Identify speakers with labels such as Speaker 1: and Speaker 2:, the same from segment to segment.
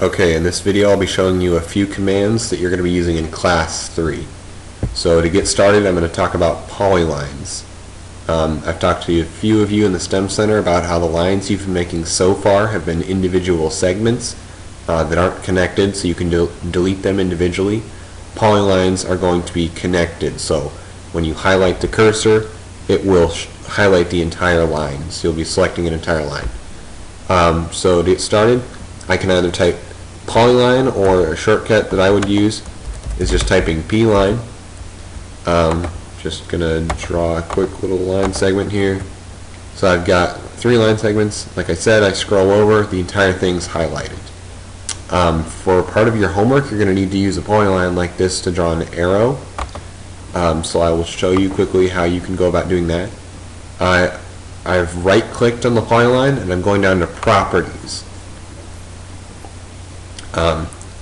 Speaker 1: Okay, in this video I'll be showing you a few commands that you're going to be using in Class 3. So to get started, I'm going to talk about polylines. I've talked to a few of you in the STEM Center about how the lines you've been making so far have been individual segments that aren't connected, so you can delete them individually. Polylines are going to be connected, so when you highlight the cursor, it will highlight the entire line, so you'll be selecting an entire line. So to get started, I can either type polyline, or a shortcut that I would use is just typing p-line. Just gonna draw a quick little line segment here. So I've got 3 line segments. Like I said, I scroll over, the entire thing's highlighted. For part of your homework, you're gonna need to use a polyline like this to draw an arrow. So I will show you quickly how you can go about doing that. I've right-clicked on the polyline and I'm going down to Properties.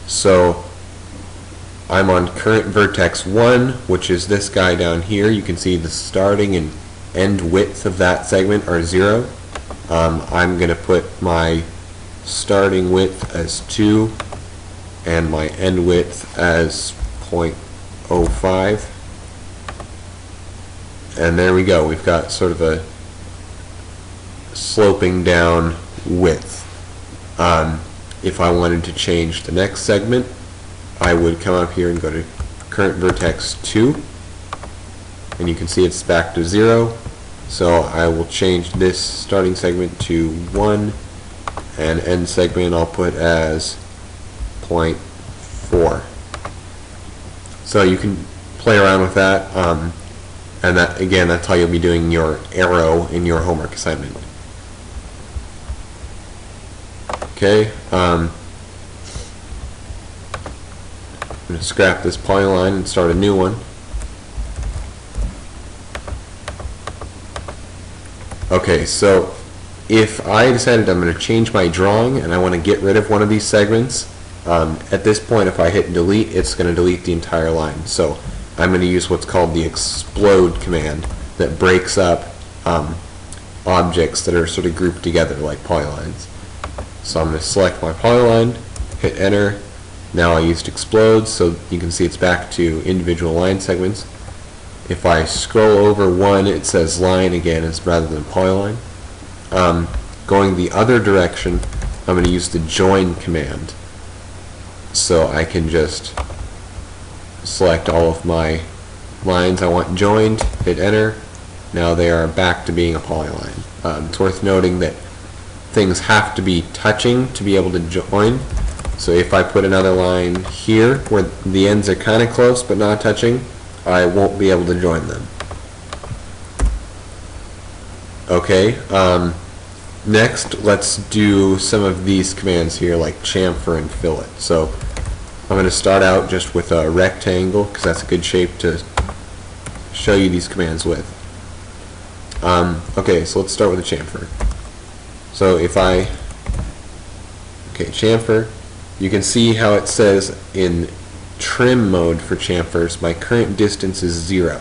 Speaker 1: So I'm on current vertex 1, which is this guy down here. You can see the starting and end width of that segment are 0. I'm going to put my starting width as 2 and my end width as 0.05. And there we go. We've got sort of a sloping down width. If I wanted to change the next segment, I would come up here and go to current vertex 2, and you can see it's back to 0. So I will change this starting segment to 1, and end segment I'll put as 0.4. So you can play around with that, and that, again, that's how you'll be doing your arrow in your homework assignment. Okay, I'm going to scrap this polyline and start a new one. Okay, so if I decided I'm going to change my drawing and I want to get rid of one of these segments, at this point if I hit delete, it's going to delete the entire line. So I'm going to use what's called the explode command that breaks up objects that are sort of grouped together like polylines. So I'm going to select my polyline, hit enter. Now I used explode, so you can see it's back to individual line segments. If I scroll over 1, it says line again rather than polyline. Going the other direction, I'm going to use the join command. So I can just select all of my lines I want joined, hit enter. Now they are back to being a polyline. It's worth noting that things have to be touching to be able to join. So if I put another line here where the ends are kind of close but not touching, I won't be able to join them. Okay, next let's do some of these commands here like chamfer and fillet. So I'm going to start out just with a rectangle because that's a good shape to show you these commands with. Okay, so let's start with a chamfer. So if chamfer, you can see how it says in trim mode for chamfers, my current distance is 0.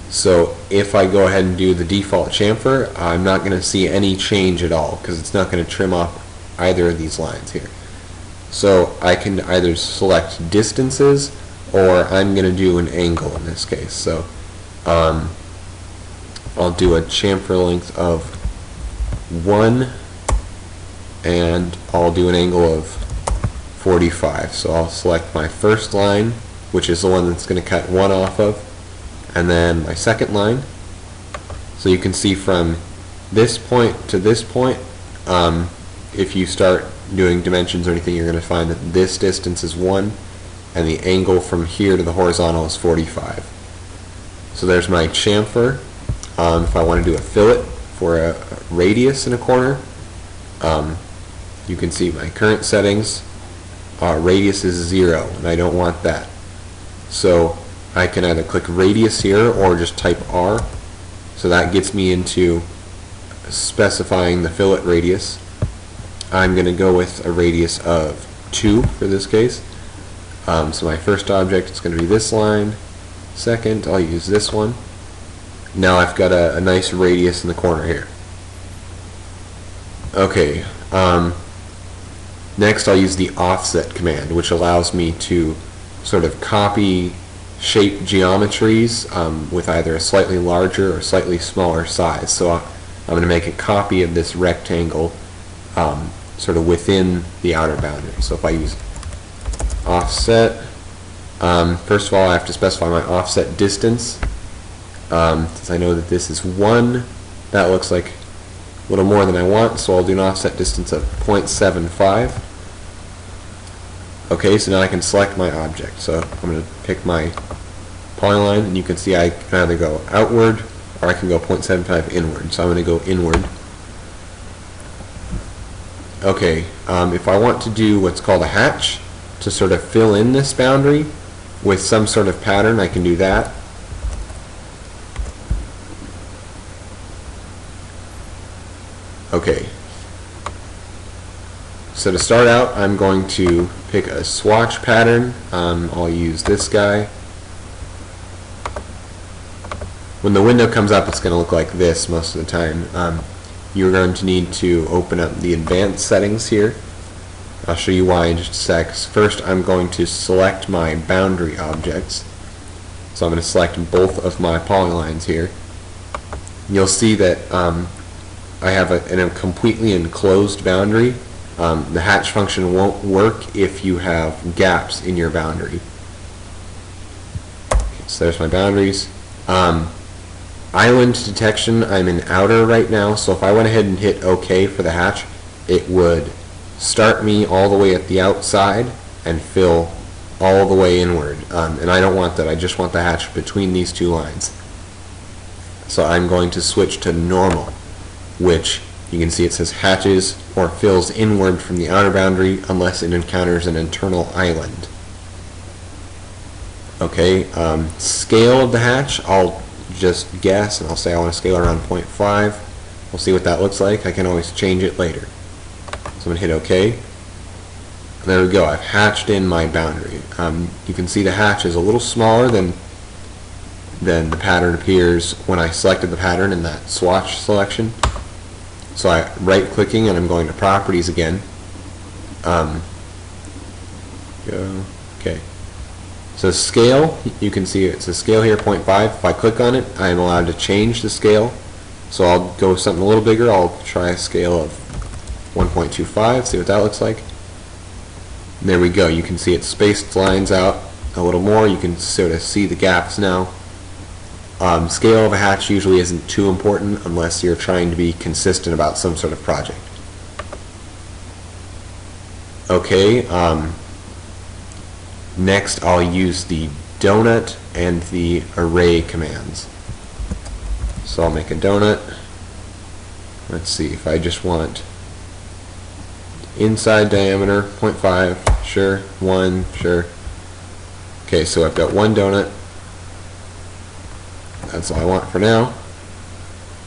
Speaker 1: So if I go ahead and do the default chamfer, I'm not going to see any change at all because it's not going to trim off either of these lines here. So I can either select distances or I'm going to do an angle in this case. So I'll do a chamfer length of 1 and I'll do an angle of 45. So I'll select my first line, which is the one that's going to cut 1 off of, and then my second line. So you can see from this point to this point, if you start doing dimensions or anything, you're going to find that this distance is 1 and the angle from here to the horizontal is 45. So there's my chamfer. If I want to do a fillet for a radius in a corner, you can see my current settings, radius is 0 and I don't want that. So I can either click radius here or just type R. So that gets me into specifying the fillet radius. I'm going to go with a radius of 2 for this case. So my first object is going to be this line. Second, I'll use this one. Now I've got a nice radius in the corner here. Okay, Next, I'll use the offset command, which allows me to sort of copy shape geometries with either a slightly larger or slightly smaller size. So I'm going to make a copy of this rectangle sort of within the outer boundary. So if I use offset, first of all I have to specify my offset distance. Since I know that this is 1, that looks like a little more than I want, so I'll do an offset distance of 0.75. Okay, so now I can select my object. So I'm going to pick my polyline, and you can see I can either go outward or I can go 0.75 inward. So I'm going to go inward. Okay, if I want to do what's called a hatch to sort of fill in this boundary with some sort of pattern, I can do that. Okay, so to start out, I'm going to pick a swatch pattern. I'll use this guy. When the window comes up, it's going to look like this most of the time. You're going to need to open up the advanced settings here. I'll show you why in just a sec. First, I'm going to select my boundary objects. So I'm going to select both of my polylines here. You'll see that I have a completely enclosed boundary. The hatch function won't work if you have gaps in your boundary. Okay, so there's my boundaries. Island detection, I'm in outer right now, so if I went ahead and hit OK for the hatch, it would start me all the way at the outside and fill all the way inward. And I don't want that. I just want the hatch between these two lines. So I'm going to switch to normal, which you can see it says hatches or fills inward from the outer boundary unless it encounters an internal island. Okay, scale of the hatch, I'll just guess and I'll say I want to scale around 0.5. We'll see what that looks like. I can always change it later. So I'm going to hit OK. And there we go. I've hatched in my boundary. You can see the hatch is a little smaller than the pattern appears when I selected the pattern in that swatch selection. So I right-clicking and I'm going to Properties again. Okay. So scale, you can see it says scale here 0.5. If I click on it, I am allowed to change the scale. So I'll go with something a little bigger. I'll try a scale of 1.25, see what that looks like. And there we go. You can see it spaced lines out a little more. You can sort of see the gaps now. Scale of a hatch usually isn't too important unless you're trying to be consistent about some sort of project. Okay, next I'll use the donut and the array commands. So I'll make a donut. Let's see, if I just want inside diameter 0.5, sure, 1, sure. Okay, so I've got one donut. That's all I want for now.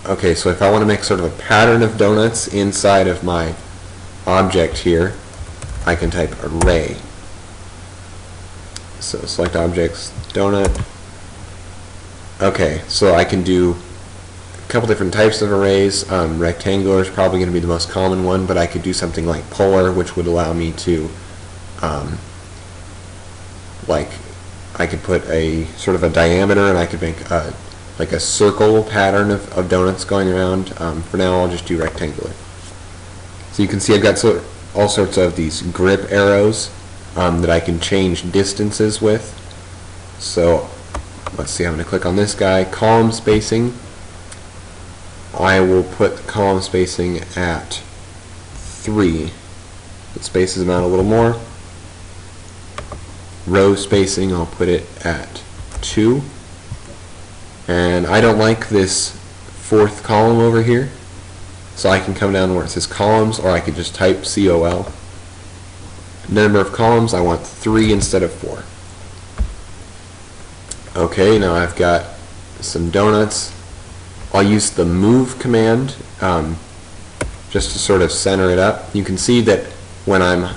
Speaker 1: Okay, so if I want to make sort of a pattern of donuts inside of my object here, I can type array. So select objects, donut. Okay, so I can do a couple different types of arrays. Rectangular is probably going to be the most common one, but I could do something like polar, which would allow me to I could put a sort of a diameter, and I could make like a circle pattern of donuts going around. For now, I'll just do rectangular. So you can see I've got all sorts of these grip arrows that I can change distances with. So let's see, I'm going to click on this guy, column spacing. I will put column spacing at 3. It spaces them out a little more. Row spacing, I'll put it at 2. And I don't like this fourth column over here, so I can come down where it says columns, or I could just type COL. Number of columns, I want 3 instead of 4. Okay, now I've got some donuts. I'll use the move command just to sort of center it up. You can see that when I'm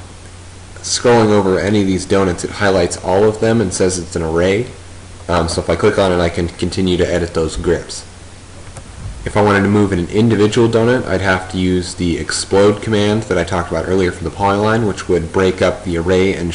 Speaker 1: scrolling over any of these donuts, it highlights all of them and says it's an array. So if I click on it, I can continue to edit those grips. If I wanted to move in an individual donut, I'd have to use the explode command that I talked about earlier for the polyline, which would break up the array and